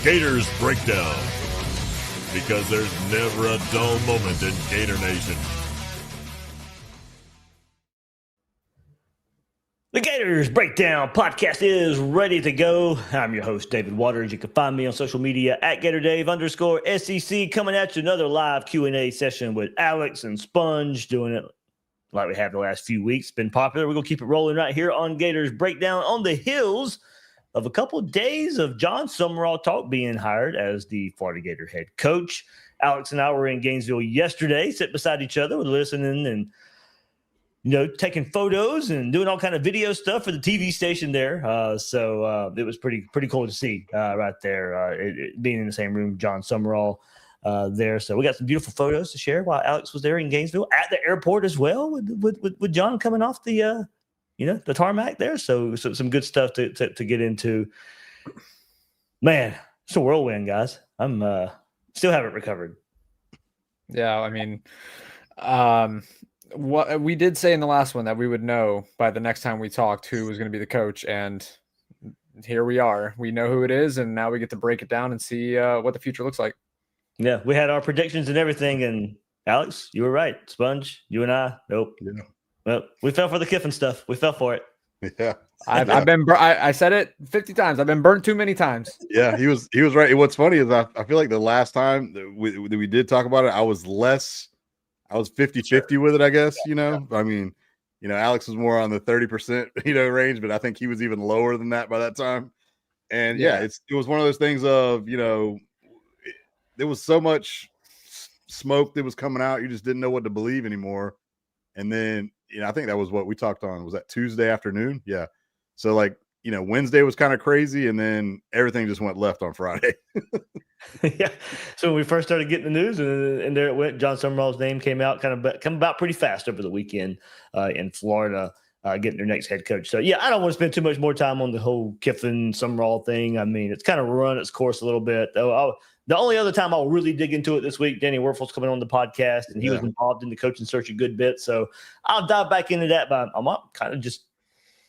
Gators Breakdown, because there's never a dull moment in Gator Nation. The Gators Breakdown podcast is ready to go. I'm your host, David Waters. You can find me on social media at GatorDave_SEC. Coming at you another live Q&A session with Alex and Sponge, doing it like we have the last few weeks. Been popular. We're going to keep it rolling right here on Gators Breakdown on the heels of a couple of days of Jon Sumrall talk being hired as the Florida Gator head coach. Alex and I were in Gainesville yesterday, sitting beside each other, listening and taking photos and doing all kind of video stuff for the TV station there. So it was pretty cool to see right there, being in the same room, Jon Sumrall there. So we got some beautiful photos to share while Alex was there in Gainesville at the airport as well, with Jon coming off the the tarmac there. So some good stuff to get into. Man, it's a whirlwind, guys. I'm still haven't recovered. Yeah, I mean, what we did say in the last one that we would know by the next time we talked who was going to be the coach, and here we are. We know who it is, and now we get to break it down and see what the future looks like. Yeah, we had our predictions and everything, and Alex, you were right. Sponge, you and I, nope. Yeah. Well, we fell for the Kiffin stuff. We fell for it. Yeah, I've been. I said it 50 times. I've been burnt too many times. Yeah, he was right. What's funny is I feel like the last time that we did talk about it, I was 50-50 with it, I guess. I mean, Alex was more on the 30%, range, but I think he was even lower than that by that time. And it was one of those things of, there was so much smoke that was coming out, you just didn't know what to believe anymore. And then, I think that was what we talked on. Was that Tuesday afternoon? Yeah. So Wednesday was kind of crazy, and then everything just went left on Friday. Yeah. So when we first started getting the news, and there it went. Jon Sumrall's name came come about pretty fast over the weekend in Florida, getting their next head coach. So, I don't want to spend too much more time on the whole Kiffin Sumrall thing. I mean, it's kind of run its course a little bit. Though the only other time I'll really dig into it this week, Danny Werfel's coming on the podcast, and he was involved in the coaching search a good bit. So I'll dive back into that, but I'm kind of just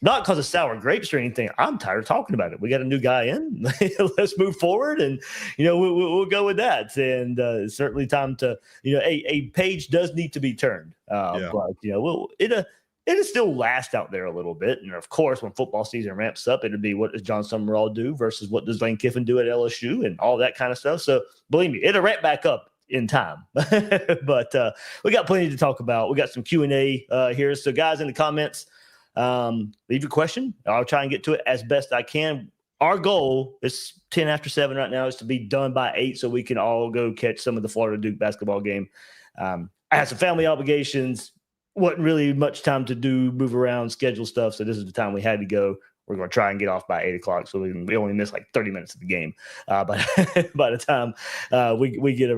not because of sour grapes or anything. I'm tired of talking about it. We got a new guy in. Let's move forward, and we'll go with that. And it's certainly time to a page does need to be turned. But it'll still last out there a little bit. And of course, when football season ramps up, it'll be what does Jon Sumrall do versus what does Lane Kiffin do at LSU and all that kind of stuff. So believe me, it'll ramp back up in time. But we got plenty to talk about. We got some Q&A here. So guys, in the comments, leave your question. I'll try and get to it as best I can. Our goal is 10 after 7 right now is to be done by 8 so we can all go catch some of the Florida Duke basketball game. I had some family obligations. Wasn't really much time to move around, schedule stuff. So this is the time we had to go. We're going to try and get off by 8 o'clock. So we only miss like 30 minutes of the game. But by the time we get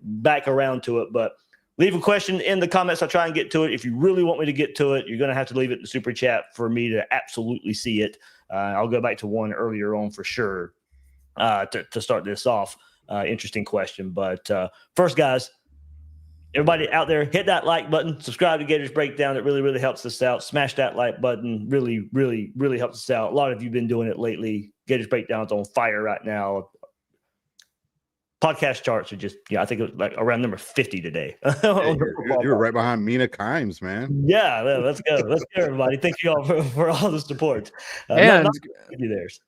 back around to it, but leave a question in the comments. I'll try and get to it. If you really want me to get to it, you're going to have to leave it in the super chat for me to absolutely see it. I'll go back to one earlier on for sure to start this off. Interesting question. But first, guys, everybody out there, hit that like button. Subscribe to Gators Breakdown. It really, really helps us out. Smash that like button. Really, really, really helps us out. A lot of you have been doing it lately. Gators Breakdown's on fire right now. Podcast charts are just, I think it was like around number 50 today. You're right behind Mina Kimes, man. Yeah, let's go. Let's go, everybody. Thank you all for all the support. And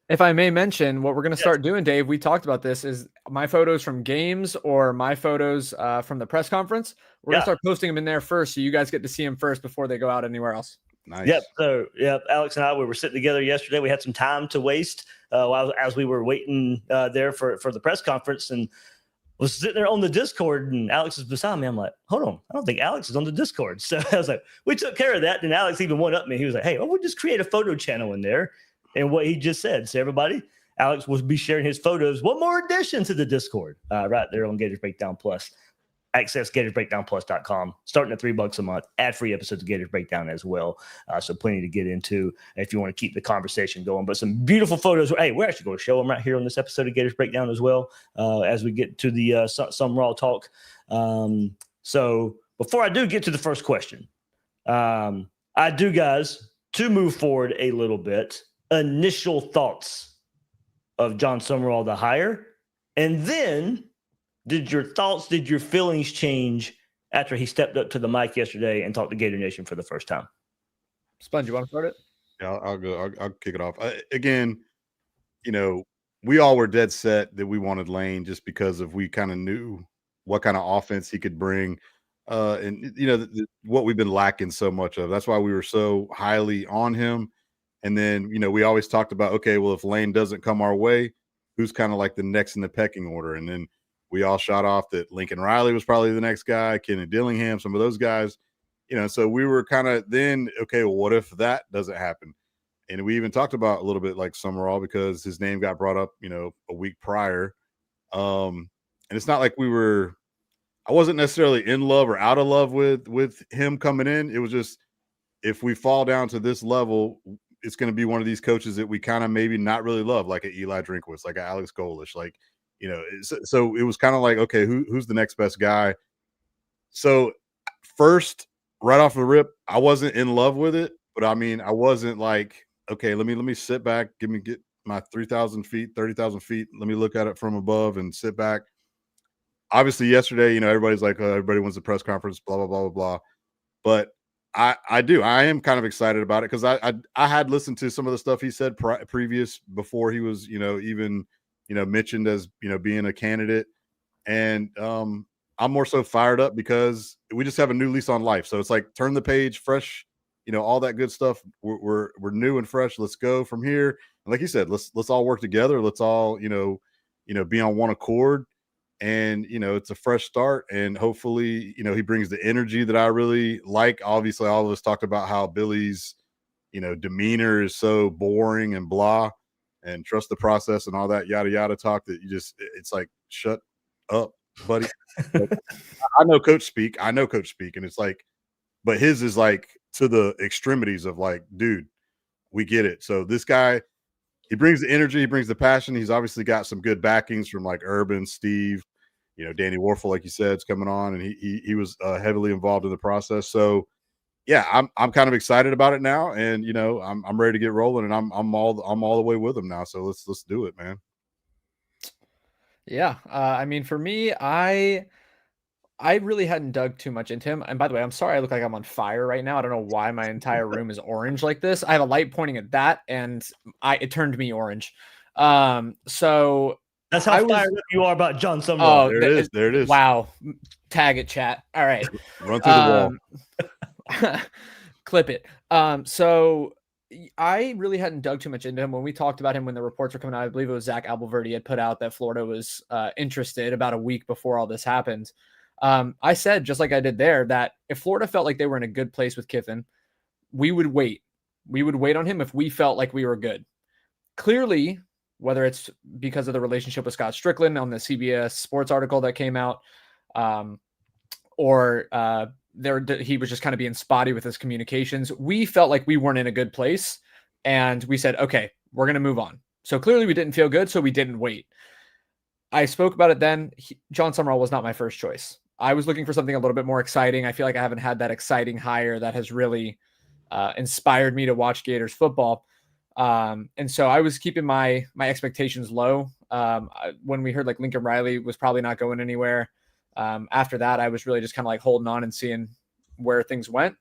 if I may mention, what we're going to start doing, Dave, we talked about this, is my photos from games or my photos from the press conference. We're going to start posting them in there first, so you guys get to see them first before they go out anywhere else. Nice. Yep. So, Alex and I, we were sitting together yesterday. We had some time to waste as we were waiting there for the press conference, and was sitting there on the Discord, and Alex is beside me. I'm like, hold on, I don't think Alex is on the Discord. So I was like, we took care of that. And Alex even went up me. He was like, hey, we'll just create a photo channel in there. And what he just said. So everybody, Alex will be sharing his photos. One more addition to the Discord right there on Gators Breakdown Plus. Access gatorsbreakdownplus.com, starting at $3 a month, ad-free episodes of Gators Breakdown as well. So plenty to get into if you want to keep the conversation going. But some beautiful photos. Hey, we're actually going to show them right here on this episode of Gators Breakdown as well as we get to the Sumrall talk. So before I do get to the first question, I do, guys, to move forward a little bit, initial thoughts of Jon Sumrall, the hire, And then did your feelings change after he stepped up to the mic yesterday and talked to Gator Nation for the first time? Sponge, you want to start it? Yeah, I'll go. I'll kick it off. Again, we all were dead set that we wanted Lane just because we kind of knew what kind of offense he could bring. And what we've been lacking so much of. That's why we were so highly on him. And then, we always talked about, okay, well, if Lane doesn't come our way, who's kind of like the next in the pecking order? And then we all shot off that Lincoln Riley was probably the next guy, Kenny Dillingham, some of those guys, so we were kind of then, okay, well, what if that doesn't happen? And we even talked about a little bit like Sumrall because his name got brought up, a week prior. And it's not like I wasn't necessarily in love or out of love with him coming in. It was just, if we fall down to this level, it's going to be one of these coaches that we kind of maybe not really love, like a Eli Drinkwitz, like a Alex Golish, like, so it was kind of like, okay, who's the next best guy? So first, right off the rip, I wasn't in love with it, but I mean, I wasn't like, okay, let me sit back, get my 3,000 feet, 30,000 feet. Let me look at it from above and sit back. Obviously yesterday, everybody's like, everybody wants a press conference, blah, blah, blah, blah, blah. But I am kind of excited about it because I had listened to some of the stuff he said previous before he was, even, mentioned as, being a candidate. And I'm more so fired up because we just have a new lease on life. So it's like, turn the page, fresh, all that good stuff. We're new and fresh. Let's go from here. And like you said, let's all work together. Let's all, be on one accord. And, it's a fresh start. And hopefully, he brings the energy that I really like. Obviously, all of us talked about how Billy's, demeanor is so boring and blah, and trust the process and all that yada, yada talk that it's like, shut up, buddy. I know coach speak. And it's like, but his is like to the extremities of like, dude, we get it. So this guy, he brings the energy, he brings the passion. He's obviously got some good backings from like Urban, Steve, Danny Warfel, like you said, is coming on, and he was heavily involved in the process. So yeah, I'm kind of excited about it now, and I'm ready to get rolling, and I'm all the way with him now. So let's do it, man. Yeah, I mean, for me, I really hadn't dug too much into him. And by the way, I'm sorry I look like I'm on fire right now. I don't know why my entire room is orange like this. I have a light pointing at that, and it turned me orange. So that's how fired up you are about Jon Sumrall. Oh, there it is. Wow. Tag it, chat. All right. Run through the wall. Clip it. So I really hadn't dug too much into him. When we talked about him, when the reports were coming out, I believe it was Zach Alberverdi had put out that Florida was interested about a week before all this happened. I said, just like I did there, that if Florida felt like they were in a good place with Kiffin, we would wait. We would wait on him if we felt like we were good. Clearly, whether it's because of the relationship with Scott Strickland on the CBS Sports article that came out, or he was just kind of being spotty with his communications, we felt like we weren't in a good place, and we said, okay, we're going to move on. So clearly we didn't feel good, so we didn't wait. I spoke about it then. Jon Sumrall was not my first choice. I was looking for something a little bit more exciting. I feel like I haven't had that exciting hire that has really inspired me to watch Gators football. And so I was keeping my expectations low. When we heard like Lincoln Riley was probably not going anywhere. After that, I was really just kind of like holding on and seeing where things went.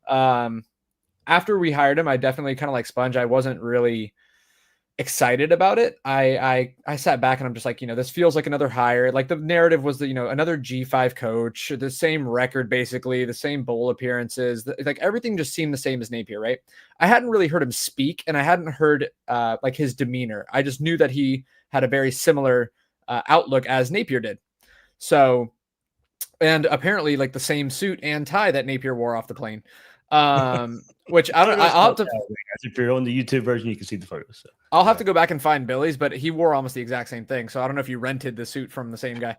After we hired him, I definitely kind of like Sponge. I wasn't really excited about it. I sat back and I'm just like, this feels like another hire. Like the narrative was that, another G5 coach, the same record, basically the same bowl appearances, like everything just seemed the same as Napier, right? I hadn't really heard him speak, and I hadn't heard like his demeanor. I just knew that he had a very similar outlook as Napier did. So, and apparently like the same suit and tie that Napier wore off the plane. Which I'll have to. If you're on the YouTube version, you can see the photos. So. I'll have to go back and find Billy's, but he wore almost the exact same thing. So I don't know if you rented the suit from the same guy.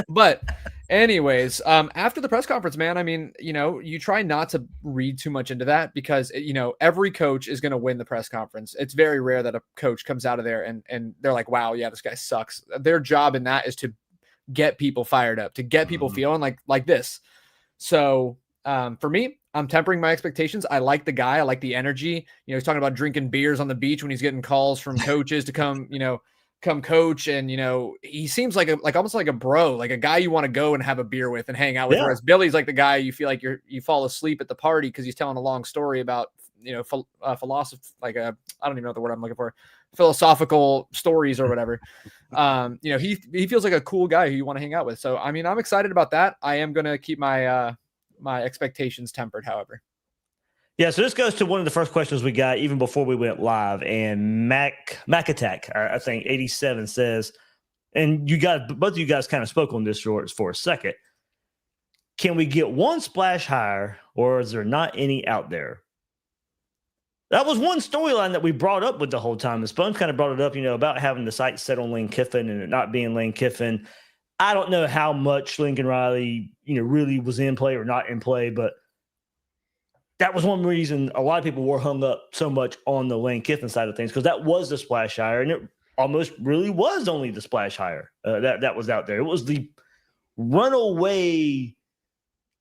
But anyways, after the press conference, man, I mean, you try not to read too much into that because, every coach is going to win the press conference. It's very rare that a coach comes out of there and they're like, wow, yeah, this guy sucks. Their job in that is to get people fired up, to get people feeling like this. So for me, I'm tempering my expectations. I like the guy. I like the energy. He's talking about drinking beers on the beach when he's getting calls from coaches to come come coach, and he seems like almost like a bro, like a guy you want to go and have a beer with and hang out with. Whereas Billy's like the guy you feel like you fall asleep at the party because he's telling a long story about philosophy, like I don't even know the word I'm looking for, philosophical stories or whatever. He feels like a cool guy who you want to hang out with. So I mean, I'm excited about that. I am gonna keep my my expectations tempered, however. Yeah, so this goes to one of the first questions we got even before we went live, and Mac Attack, I think 87 says, and both of you guys kind of spoke on this for a second. Can we get one splash hire, or is there not any out there? That was one storyline that we brought up with the whole time. The Spones kind of brought it up, about having the sights set on Lane Kiffin and it not being Lane Kiffin. I don't know how much Lincoln Riley, really was in play or not in play, but that was one reason a lot of people were hung up so much on the Lane Kiffin side of things, because that was the splash hire, and it almost really was only the splash hire that was out there. It was the runaway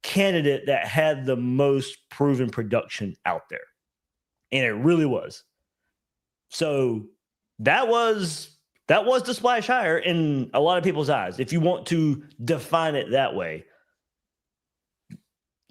candidate that had the most proven production out there, and it really was. So that was the splash hire in a lot of people's eyes, if you want to define it that way.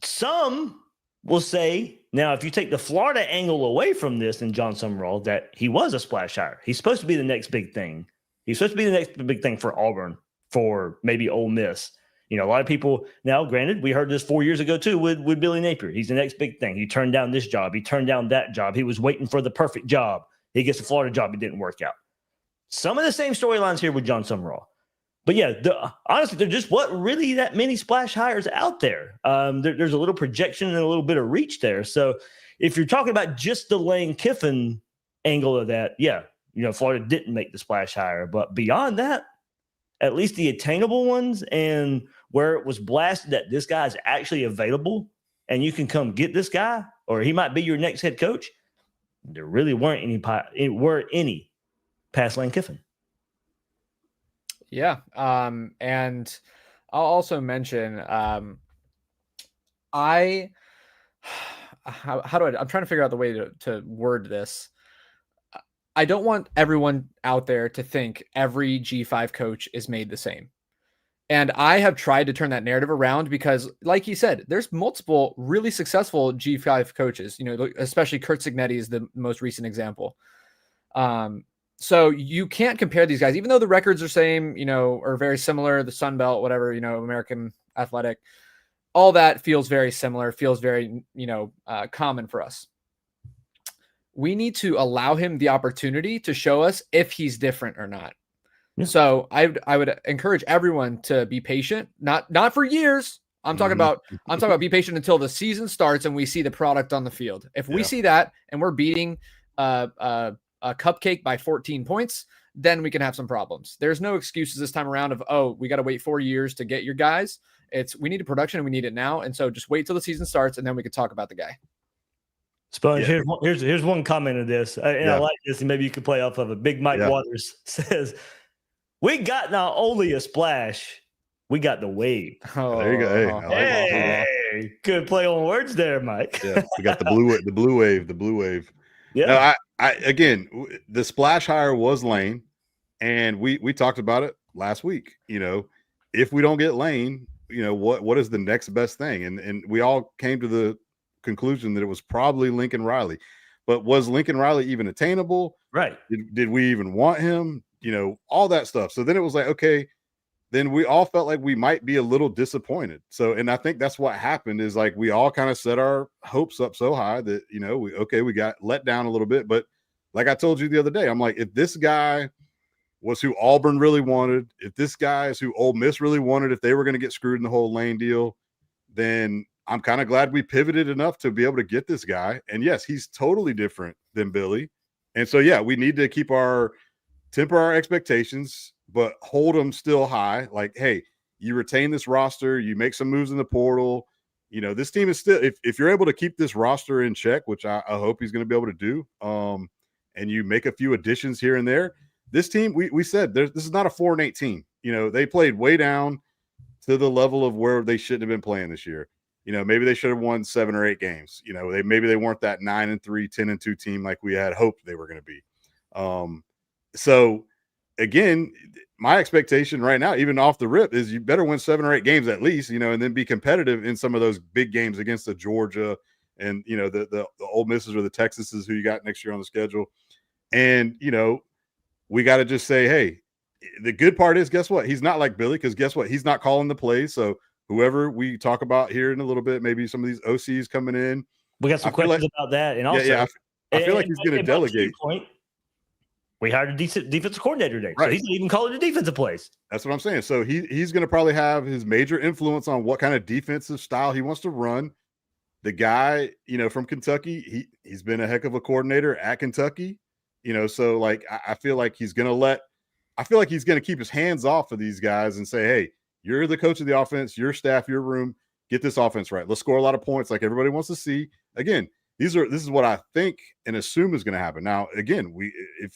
Some will say, now, if you take the Florida angle away from this and Jon Sumrall, that he was a splash hire. He's supposed to be the next big thing. He's supposed to be the next big thing for Auburn, for maybe Ole Miss. A lot of people, now granted, we heard this 4 years ago too with Billy Napier. He's the next big thing. He turned down this job. He turned down that job. He was waiting for the perfect job. He gets the Florida job. It didn't work out. Some of the same storylines here with Jon Sumrall. But yeah, honestly, there just wasn't really that many splash hires out there. There's a little projection and a little bit of reach there. So if you're talking about just the Lane Kiffin angle of that, yeah, Florida didn't make the splash hire. But beyond that, at least the attainable ones and where it was blasted that this guy is actually available and you can come get this guy, or he might be your next head coach, there really weren't any past Lane Kiffin. Yeah. And I'll also mention, I'm trying to figure out the way to word this. I don't want everyone out there to think every G5 coach is made the same. And I have tried to turn that narrative around because, like he said, there's multiple really successful G5 coaches, especially Curt Cignetti is the most recent example. So you can't compare these guys, even though the records are same, or very similar, the Sun Belt, whatever, American Athletic, all that feels very similar, feels very, common for us. We need to allow him the opportunity to show us if he's different or not. Yeah. So I would encourage everyone to be patient, not for years. I'm talking about be patient until the season starts and we see the product on the field. If we see that and we're beating a cupcake by 14 points, then we can have some problems. There's no excuses this time around of, we got to wait 4 years to get your guys. We need a production and we need it now. And so just wait till the season starts and then we can talk about the guy. Sponge, here's one comment of this. And I like this, and maybe you could play off of it. Big Mike Waters says, we got not only a splash, we got the wave. Oh, there you go. Hey, good play on words there, Mike. Yeah, we got the blue wave. Yeah. No, I again, the splash hire was Lane, and we talked about it last week. If we don't get Lane, what is the next best thing? And we all came to the conclusion that it was probably Lincoln Riley. But was Lincoln Riley even attainable? Right. Did we even want him? All that stuff. So then it was like, okay, then we all felt like we might be a little disappointed. So, and I think that's what happened is like we all kind of set our hopes up so high that, we got let down a little bit. But like I told you the other day, I'm like, if this guy was who Auburn really wanted, if this guy is who Ole Miss really wanted, if they were going to get screwed in the whole Lane deal, then I'm kind of glad we pivoted enough to be able to get this guy. And yes, he's totally different than Billy. And so, yeah, we need to temper our expectations, but hold them still high. Like, hey, you retain this roster, you make some moves in the portal. This team is still, if you're able to keep this roster in check, which I hope he's going to be able to do, and you make a few additions here and there, this team, we said this is not a 4-8 team. They played way down to the level of where they shouldn't have been playing this year. Maybe they should have won 7 or 8 games. Maybe they weren't that 9-3, 10-2 team like we had hoped they were going to be. So again, my expectation right now, even off the rip, is you better win 7 or 8 games at least, and then be competitive in some of those big games against the Georgia and, the Ole Misses or the Texases who you got next year on the schedule. And, we got to just say, hey, the good part is, guess what? He's not like Billy, because guess what? He's not calling the plays. So whoever we talk about here in a little bit, maybe some of these OCs coming in. We got some questions about that. And also, I feel like he's going to delegate. We hired a decent defensive coordinator today. Right. So he's not even calling the defensive plays. That's what I'm saying. So he's going to probably have his major influence on what kind of defensive style he wants to run. The guy, from Kentucky, he's been a heck of a coordinator at Kentucky. So like I feel like he's going to keep his hands off of these guys and say, hey, you're the coach of the offense, your staff, your room, get this offense right. Let's score a lot of points like everybody wants to see. Again, this is what I think and assume is going to happen. Now, again,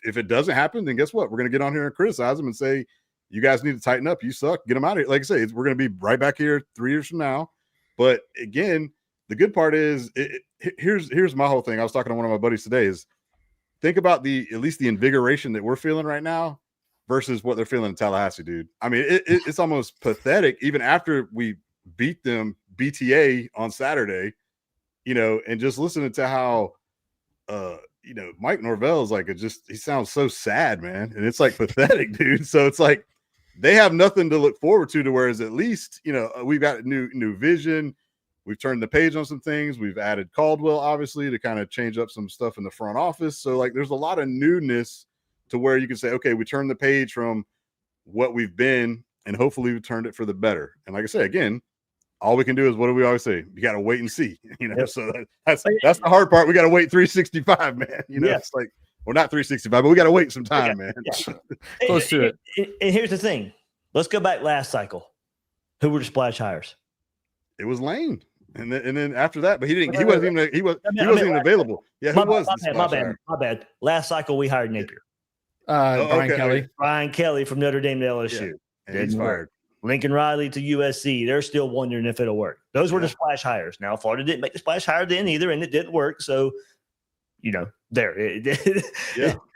if it doesn't happen, then guess what? We're going to get on here and criticize them and say, you guys need to tighten up. You suck. Get them out of here. Like I say, we're going to be right back here 3 years from now. But again, the good part is here's my whole thing. I was talking to one of my buddies today is think about at least the invigoration that we're feeling right now versus what they're feeling in Tallahassee, dude. I mean, it's almost pathetic even after we beat them BTA on Saturday, and just listening to how, Mike Norvell is like, he sounds so sad, man. And it's like pathetic, dude. So it's like, they have nothing to look forward to whereas at least, we've got new vision. We've turned the page on some things. We've added Caldwell, obviously, to kind of change up some stuff in the front office. So like, there's a lot of newness to where you can say, okay, we turned the page from what we've been, and hopefully we turned it for the better. And like I say, again, all we can do is, what do we always say? You got to wait and see, Yep. So that's the hard part. We got to wait 365, man. It's like, well, not 365, but we got to wait some time, man. Yeah. Close to it. And here's the thing. Let's go back last cycle. Who were the splash hires? It was Lane. And then after that, but he wasn't even available. Yeah, who was my bad. Last cycle we hired Napier. Brian Kelly. Brian Kelly from Notre Dame to LSU. Yeah. And he's fired. Lincoln Riley to USC. They're still wondering if it'll work. Those were the splash hires. Now, Florida didn't make the splash hire then either, and it didn't work. So, it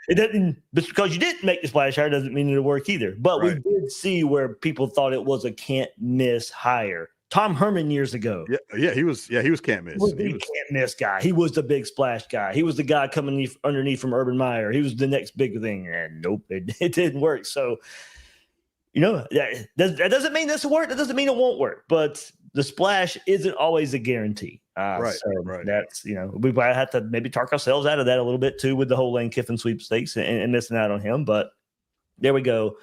didn't, because you didn't make the splash hire doesn't mean it'll work either. But we did see where people thought it was a can't miss hire. Tom Herman years ago. Yeah, he was can't miss. He was the can't miss guy. He was the big splash guy. He was the guy coming underneath from Urban Meyer. He was the next big thing. And nope, it didn't work. So, that doesn't mean this will work. That doesn't mean it won't work. But the splash isn't always a guarantee. Right. That's, we might have to maybe talk ourselves out of that a little bit too with the whole Lane Kiffin sweepstakes and missing out on him. But there we go.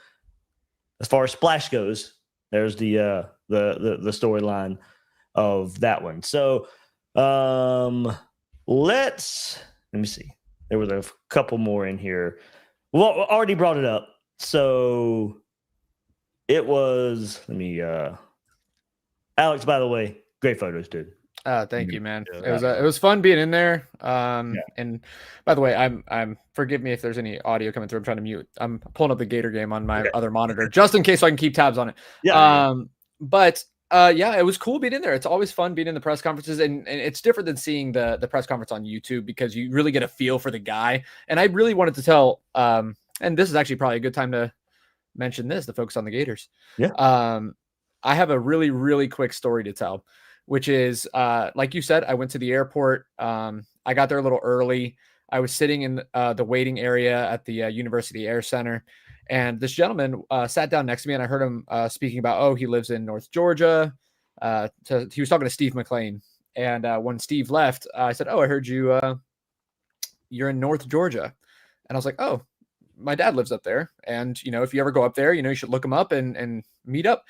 As far as splash goes, there's the storyline of that one. So let me see. There was a couple more in here. Well, already brought it up. So it was, Alex, by the way, great photos, dude. Thank you, man. It was fun being in there. And by the way, I'm forgive me if there's any audio coming through. I'm trying to mute. I'm pulling up the Gator game on my other monitor just in case so I can keep tabs on it. But it was cool being in there. It's always fun being in the press conferences, and it's different than seeing the press conference on YouTube because you really get a feel for the guy. And I really wanted to tell, and this is actually probably a good time to mention this, to focus on the Gators. I have a really, really quick story to tell, which is, like you said, I went to the airport. I got there a little early. I was sitting in the waiting area at the University Air Center, and this gentleman sat down next to me, and I heard him speaking about, he lives in North Georgia. He was talking to Steve McLean. And when Steve left, I said, I heard you're in North Georgia. And I was like, oh, my dad lives up there. And, if you ever go up there, you should look him up and meet up.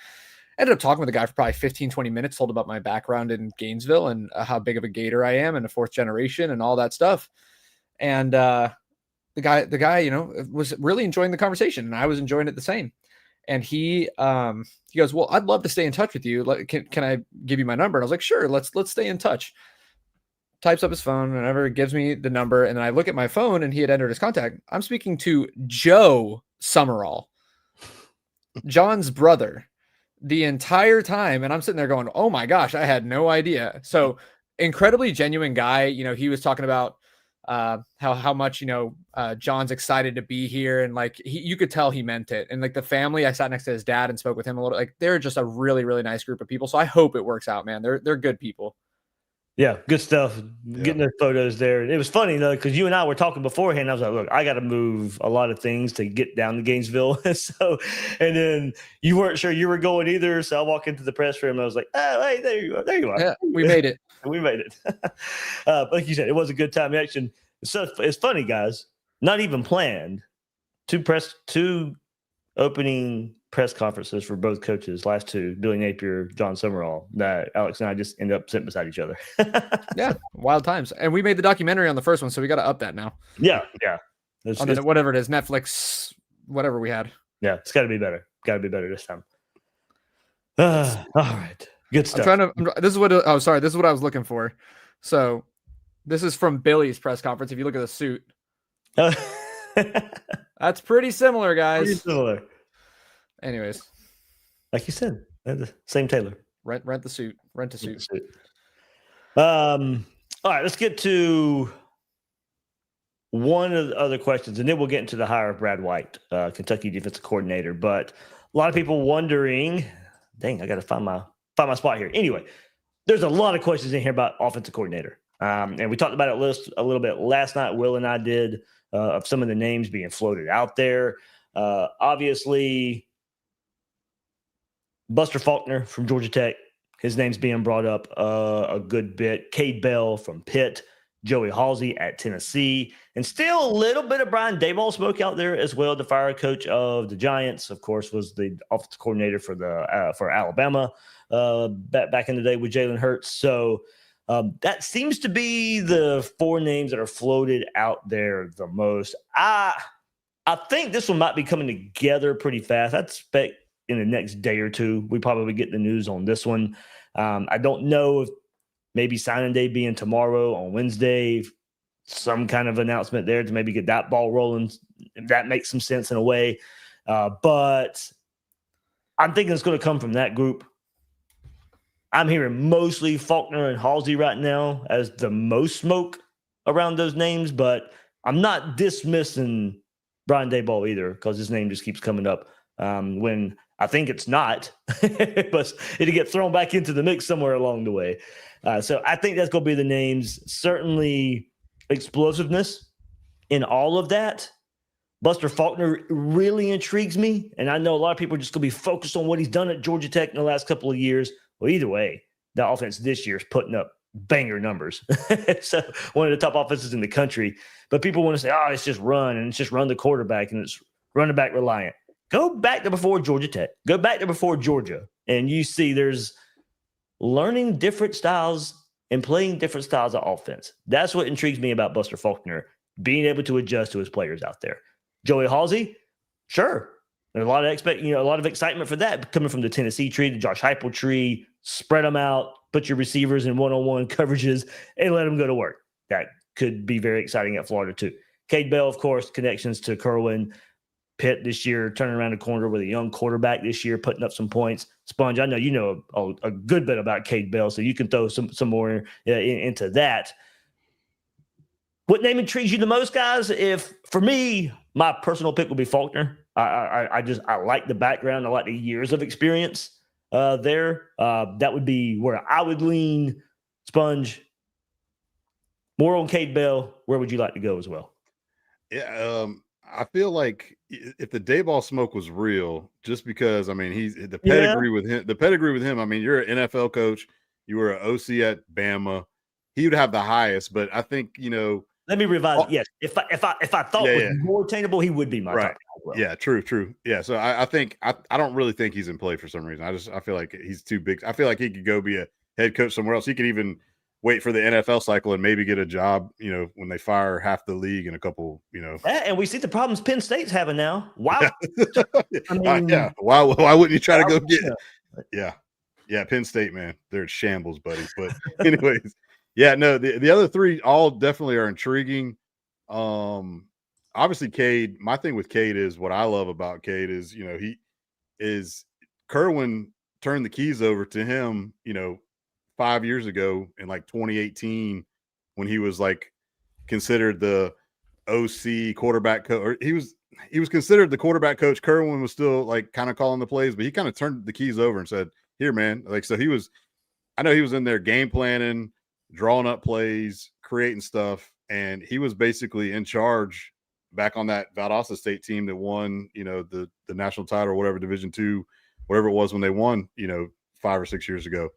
Ended up talking with the guy for probably 15, 20 minutes, told about my background in Gainesville and how big of a Gator I am and a fourth generation and all that stuff. And the guy, was really enjoying the conversation, and I was enjoying it the same. And he goes, well, I'd love to stay in touch with you. Can I give you my number? And I was like, sure, let's stay in touch. Types up his phone, whenever gives me the number. And then I look at my phone, and he had entered his contact. I'm speaking to Jon Sumrall, John's brother, the entire time. And I'm sitting there going, oh my gosh, I had no idea. So incredibly genuine guy. He was talking about how much, Jon's excited to be here. And like, you could tell he meant it. And like the family, I sat next to his dad and spoke with him a little, like they're just a really, really nice group of people. So I hope it works out, man. They're good people. Yeah, good stuff. Getting those photos there. It was funny though, because you and I were talking beforehand. I was like, "Look, I got to move a lot of things to get down to Gainesville." And then you weren't sure you were going either. So I walk into the press room. And I was like, "Oh, hey, there you are. There you are. Yeah, we made it. We made it." Like you said, it was a good time action. So it's funny, guys. Not even planned. Two opening press conferences for both coaches, last two, Billy Napier, Jon Sumrall, that Alex and I just end up sitting beside each other. Yeah, wild times. And we made the documentary on the first one, so we got to up that now. Yeah. Whatever it is, Netflix, whatever we had. Yeah, it's got to be better. Got to be better this time. All right, good stuff. This is what I was looking for. So this is from Billy's press conference. If you look at the suit, that's pretty similar, guys. Pretty similar. Anyways, like you said, same tailor. Rent the suit. Rent a suit. All right, let's get to one of the other questions, and then we'll get into the hire of Brad White, Kentucky defensive coordinator. But a lot of people wondering, dang, I got to find my spot here. Anyway, there's a lot of questions in here about offensive coordinator, and we talked about it a little bit last night. Will and I did of some of the names being floated out there. Obviously, Buster Faulkner from Georgia Tech, his name's being brought up a good bit. Cade Bell from Pitt, Joey Halsey at Tennessee, and still a little bit of Brian Daboll smoke out there as well. The fire coach of the Giants, of course, was the offensive coordinator for Alabama back in the day with Jalen Hurts. So that seems to be the four names that are floated out there the most. I think this one might be coming together pretty fast. I expect in the next day or two, we probably get the news on this one. I don't know if maybe signing day being tomorrow on Wednesday, some kind of announcement there to maybe get that ball rolling. If that makes some sense in a way. But I'm thinking it's going to come from that group. I'm hearing mostly Faulkner and Halsey right now as the most smoke around those names, but I'm not dismissing Brian Daboll either because his name just keeps coming up when I think it's not, but it'll get thrown back into the mix somewhere along the way. So I think that's going to be the names. Certainly explosiveness in all of that. Buster Faulkner really intrigues me, and I know a lot of people are just going to be focused on what he's done at Georgia Tech in the last couple of years. Well, either way, the offense this year is putting up banger numbers. So one of the top offenses in the country. But people want to say, oh, it's just run, and it's just run the quarterback, and it's running back reliant. Go back to before Georgia Tech. Go back to before Georgia, and you see there's learning different styles and playing different styles of offense. That's what intrigues me about Buster Faulkner, being able to adjust to his players out there. Joey Halsey, sure. There's a lot of excitement for that coming from the Tennessee tree, the Josh Heupel tree. Spread them out, put your receivers in one-on-one coverages, and let them go to work. That could be very exciting at Florida too. Cade Bell, of course, connections to Kerwin. Pitt this year, turning around the corner with a young quarterback this year, putting up some points. Sponge, I know you know a good bit about Cade Bell, so you can throw some more into that. What name intrigues you the most, guys? If for me, my personal pick would be Faulkner. I like the background. I like the years of experience there. That would be where I would lean. Sponge, more on Cade Bell. Where would you like to go as well? Yeah, I feel like if the Daboll smoke was real, just because he's the pedigree with him. The pedigree with him. I mean, you're an NFL coach. You were an OC at Bama. He would have the highest, but I think Let me revise it. Yes, if I thought it was more attainable, he would be my top. Well. Yeah, true. Yeah, so I think I don't really think he's in play for some reason. I feel like he's too big. I feel like he could go be a head coach somewhere else. He could even wait for the NFL cycle and maybe get a job, when they fire half the league in a couple, And we see the problems Penn State's having now. Wow. Why wouldn't you try to go get it? Yeah, Penn State, man. They're in shambles, buddy. But anyways, the other three all definitely are intriguing. Obviously Cade, my thing with Cade is what I love about Cade is, he is Kerwin turned the keys over to him, 5 years ago in like 2018 when he was like considered the OC quarterback coach, or he was considered the quarterback coach. Kerwin was still like kind of calling the plays, but he kind of turned the keys over and said, "Here, man." Like, so I know he was in there game planning, drawing up plays, creating stuff, and he was basically in charge back on that Valdosta State team that won, the national title or whatever, Division II, whatever it was when they won, 5 or 6 years ago.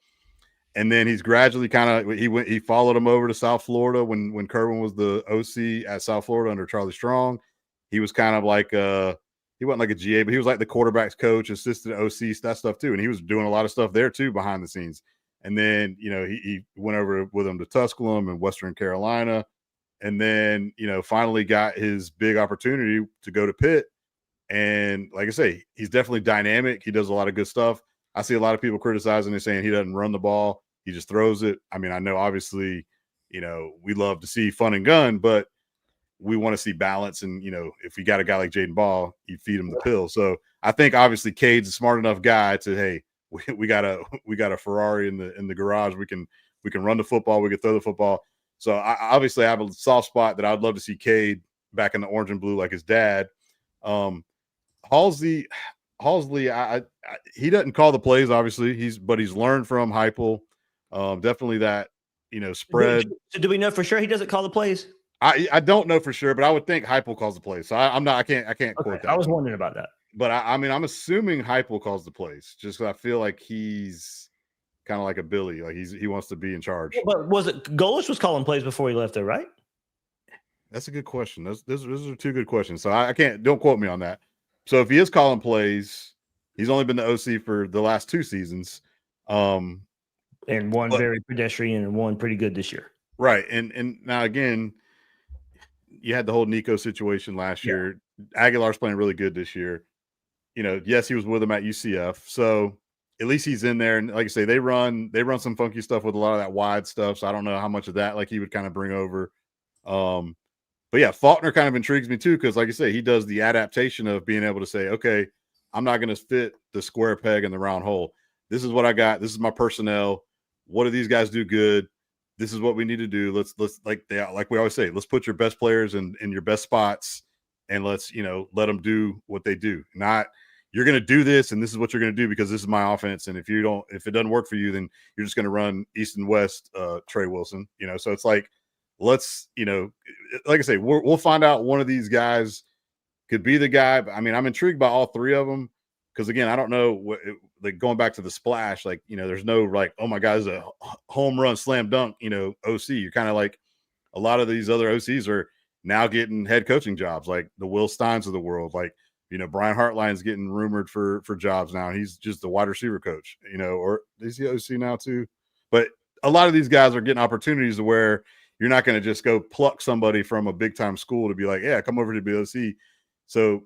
And then he's gradually he followed him over to South Florida when Kerwin was the OC at South Florida under Charlie Strong. He was kind of like he wasn't like a GA, but he was like the quarterback's coach, assistant OC, that stuff too. And he was doing a lot of stuff there too behind the scenes. And then, he went over with him to Tusculum and Western Carolina. And then, finally got his big opportunity to go to Pitt. And like I say, he's definitely dynamic. He does a lot of good stuff. I see a lot of people criticizing and saying he doesn't run the ball. He just throws it. I mean, I know obviously, we love to see fun and gun, but we want to see balance. And, if we got a guy like Jaden Ball, you feed him the pill. So I think obviously Cade's a smart enough guy to, hey, we got a Ferrari in the garage. We can run the football. We can throw the football. So I have a soft spot that I'd love to see Cade back in the orange and blue like his dad. Halsley, he doesn't call the plays, obviously. But he's learned from Heupel. Definitely that, spread. So do we know for sure he doesn't call the plays? I don't know for sure, but I would think Heupel calls the plays. So I can't quote that. I was wondering about that. But I'm assuming Heupel calls the plays just because I feel like he's kind of like a Billy, like he wants to be in charge. Yeah, but was it Golis was calling plays before he left there, right? That's a good question. Those are two good questions. So don't quote me on that. So if he is calling plays, he's only been the OC for the last 2 seasons. And one very pedestrian and one pretty good this year. Right. And now again, you had the whole Nico situation last year. Aguilar's playing really good this year. Yes, he was with him at UCF. So at least he's in there. And like I say, they run some funky stuff with a lot of that wide stuff. So I don't know how much of that like he would kind of bring over. But yeah, Faulkner kind of intrigues me too, because like I say, he does the adaptation of being able to say, okay, I'm not going to fit the square peg in the round hole. This is what I got. This is my personnel. What do these guys do good? This is what we need to do. Let's like we always say, let's put your best players in your best spots, and let's let them do what they do. Not you're going to do this, and this is what you're going to do because this is my offense. And if it doesn't work for you, then you're just going to run east and west, Trey Wilson. So it's like, let's like I say, we'll find out one of these guys could be the guy. But I mean, I'm intrigued by all 3 of them because again, I don't know like going back to the splash, like there's no like, oh my God, this is a home run slam dunk, OC. You're kind of like a lot of these other OCs are now getting head coaching jobs, like the Will Steins of the world, like. Brian Hartline's getting rumored for jobs now. He's just the wide receiver coach, or is he OC now too? But a lot of these guys are getting opportunities to where you're not going to just go pluck somebody from a big time school to be like, yeah, come over to be OC. So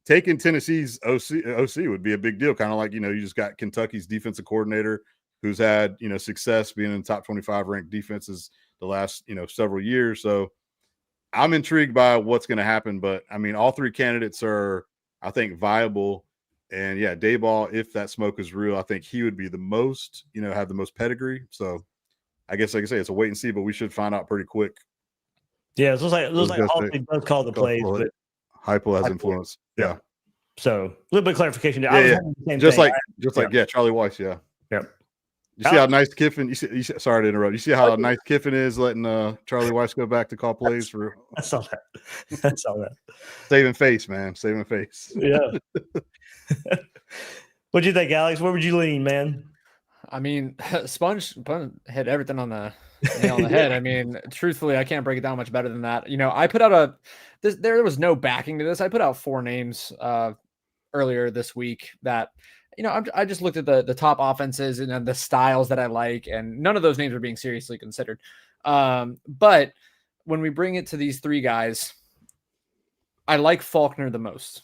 taking Tennessee's OC would be a big deal. Kind of like, you just got Kentucky's defensive coordinator who's had, success being in top 25 ranked defenses the last, several years. So I'm intrigued by what's going to happen. But I mean, all 3 candidates are, I think, viable. And yeah, Dayball, if that smoke is real, I think he would be the most, have the most pedigree. So I guess, like I say, it's a wait and see, but we should find out pretty quick. Yeah, it looks like Halsey does call the plays, but Heupel has influence. Yeah. So a little bit of clarification. Yeah. Just like Charlie Weiss. Yeah. Yep. You see how nice Kiffin? Sorry to interrupt. You see how nice Kiffin is letting Charlie Weiss go back to call plays for? I saw that. Saving face, man. Saving face. Yeah. What'd you think, Alex? Where would you lean, man? I mean, Sponge hit everything on the nail on the head. I mean, truthfully, I can't break it down much better than that. I put out there was no backing to this. I put out 4 names earlier this week that. I just looked at the top offenses and the styles that I like, and none of those names are being seriously considered. But when we bring it to these 3 guys, I like Faulkner the most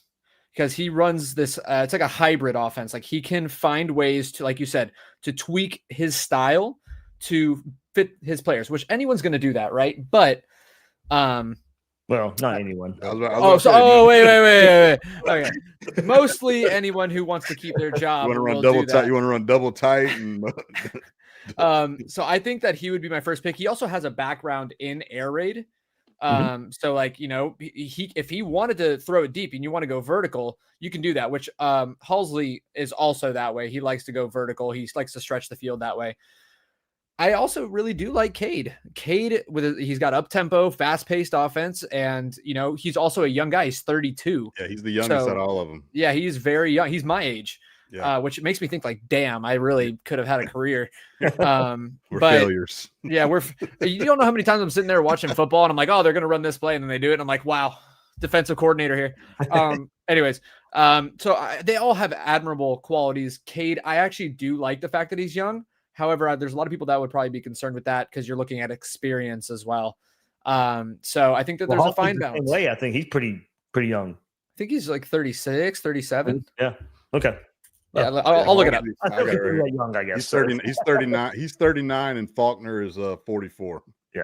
because he runs this. It's like a hybrid offense. Like he can find ways to, like you said, to tweak his style to fit his players, which anyone's going to do that, right? But well, not anyone. Wait. Okay. Mostly anyone who wants to keep their job. You want to run double tight. So I think that he would be my first pick. He also has a background in air raid. So like, he if he wanted to throw it deep and you want to go vertical, you can do that, which Halsley is also that way. He likes to go vertical. He likes to stretch the field that way. I also really do like Cade. He's got up-tempo, fast-paced offense, and he's also a young guy. He's 32. Yeah, he's the youngest out of all of them. Yeah, he's very young. He's my age, which makes me think like, damn, I really could have had a career. We're failures. Yeah, you don't know how many times I'm sitting there watching football and I'm like, oh, they're gonna run this play, and then they do it, and I'm like, wow, defensive coordinator here. Anyways, so they all have admirable qualities. Cade, I actually do like the fact that he's young. However, there's a lot of people that would probably be concerned with that because you're looking at experience as well. So I think that there's a fine balance. Way, I think he's pretty young. I think he's like 36, 37. Yeah. Okay. Yeah, I'll look it up. I think he's really young, I guess. He's 30. He's 39. He's 39, and Faulkner is 44. Yeah.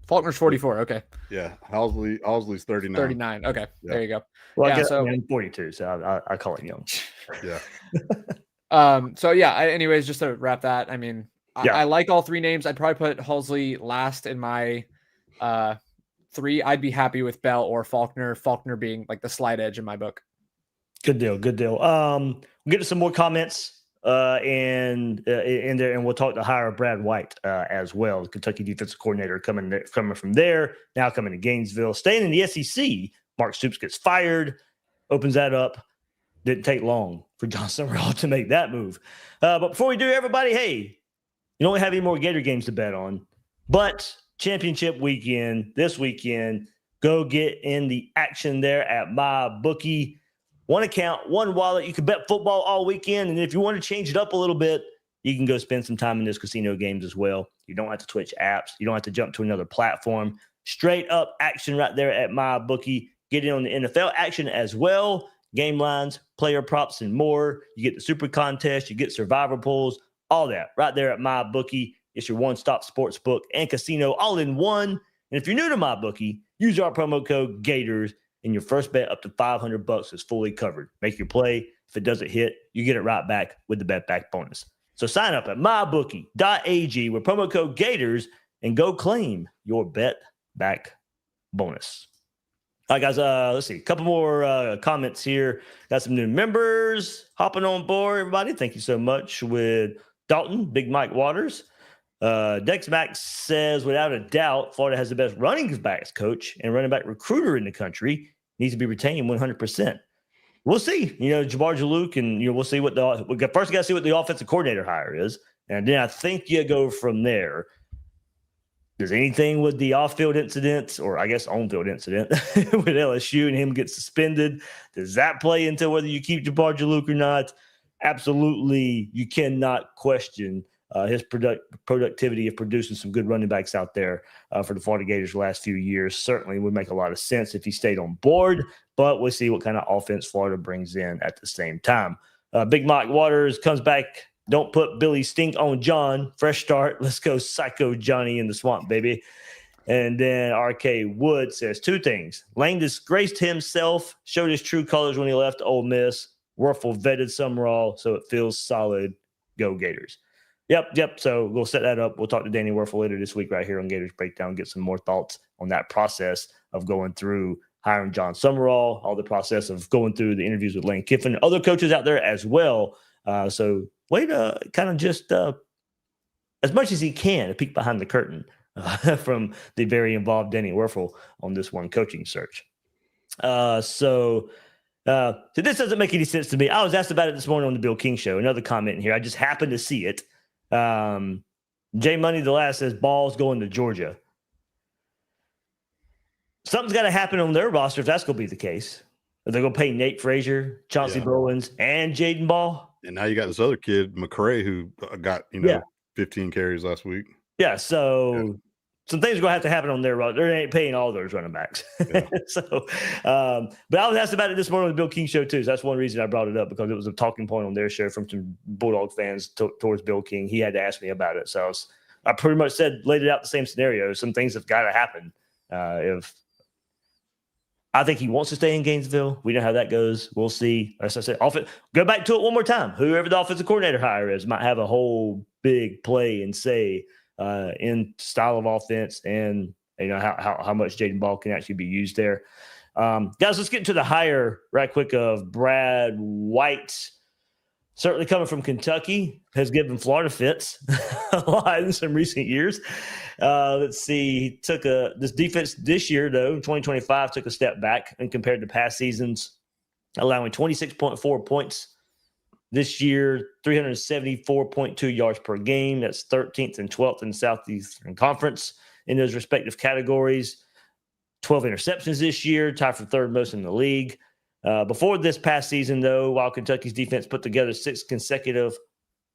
Faulkner's 44. Okay. Yeah. Halsley's 39. 39. Okay. Yeah. There you go. Well, I guess I'm 42, so I call it young. Yeah. So yeah, anyways, just to wrap that, I mean, I like all three names. I'd probably put Halsley last in my three. I'd be happy with Bell or Faulkner being like the slight edge in my book. Good deal. We'll get to some more comments in there, and we'll talk to hire Brad White as well, the Kentucky defensive coordinator coming from there, now coming to Gainesville. Staying in the SEC, Mark Stoops gets fired, opens that up. Didn't take long for Jon Sumrall to make that move. But before we do, everybody, hey, you don't have any more Gator games to bet on, but championship weekend, this weekend, go get in the action there at MyBookie. One account, one wallet. You can bet football all weekend, and if you want to change it up a little bit, you can go spend some time in those casino games as well. You don't have to switch apps. You don't have to jump to another platform. Straight up action right there at MyBookie. Get in on the NFL action as well. Game lines, player props, and more. You get the super contest, you get survivor pools, all that right there at MyBookie. It's your one-stop sports book and casino all in one. And if you're new to MyBookie, use our promo code Gators, and your first bet up to $500 is fully covered. Make your play. If it doesn't hit, you get it right back with the bet back bonus. So sign up at mybookie.ag with promo code Gators and go claim your bet back bonus. All right, guys, let's see. A couple more comments here. Got some new members hopping on board, everybody. Thank you so much with Dalton, Big Mike Waters. Dex Max says, without a doubt, Florida has the best running backs coach and running back recruiter in the country. Needs to be retained 100%. We'll see. Jabbar Jalouk, and we'll see what first got to see what the offensive coordinator hire is, and then I think you go from there. Does anything with the off-field incident, or I guess on-field incident with LSU and him get suspended, does that play into whether you keep Jabbar Jalouk or not? Absolutely, you cannot question his productivity of producing some good running backs out there for the Florida Gators the last few years. Certainly would make a lot of sense if he stayed on board, but we'll see what kind of offense Florida brings in at the same time. Big Mike Waters comes back. Don't put Billy Stink on John. Fresh start. Let's go Psycho Johnny in the swamp, baby. And then RK Wood says two things. Lane disgraced himself, showed his true colors when he left Ole Miss. Werfel vetted Sumrall, so it feels solid. Go Gators. Yep. So we'll set that up. We'll talk to Danny Werfel later this week right here on Gators Breakdown, get some more thoughts on that process of going through hiring Jon Sumrall, all the process of going through the interviews with Lane Kiffin, other coaches out there as well. So way to kind of just as much as he can, a peek behind the curtain from the very involved Danny Werfel on this one coaching search. So this doesn't make any sense to me. I was asked about it this morning on the Bill King Show. Another comment in here. I just happened to see it. J Money the Last says Ball's going to Georgia. Something's got to happen on their roster if that's going to be the case. Are they going to pay Nate Frazier, Chauncey Bowens, and Jaden Ball? And now you got this other kid, McCray, who got 15 carries last week. Yeah, so some things are going to happen on their roster. They ain't paying all those running backs. Yeah. But I was asked about it this morning on the Bill King Show too. So that's one reason I brought it up, because it was a talking point on their show from some Bulldog fans towards Bill King. He had to ask me about it. So I pretty much laid it out the same scenario. Some things have got to happen. If I think he wants to stay in Gainesville. We know how that goes. We'll see. As I said, go back to it one more time. Whoever the offensive coordinator hire is might have a whole big play and say in style of offense and how much Jaden Ball can actually be used there. Guys, let's get into the hire right quick of Brad White. Certainly coming from Kentucky, has given Florida fits a lot in some recent years. Let's see. He took this defense this year, though, 2025, took a step back and compared to past seasons, allowing 26.4 points this year, 374.2 yards per game. That's 13th and 12th in the Southeastern Conference in those respective categories. 12 interceptions this year, tied for third most in the league. Before this past season, though, while Kentucky's defense put together 6 consecutive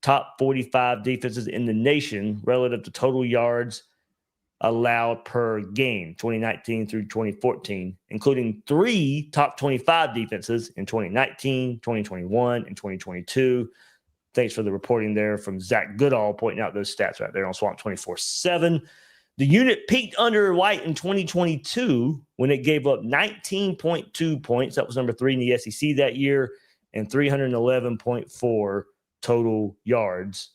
top 45 defenses in the nation relative to total yards allowed per game, 2019 through 2014, including 3 top 25 defenses in 2019, 2021, and 2022. Thanks for the reporting there from Zach Goodall, pointing out those stats right there on Swamp 24/7. The unit peaked under White in 2022 when it gave up 19.2 points. That was number 3 in the SEC that year, and 311.4 total yards.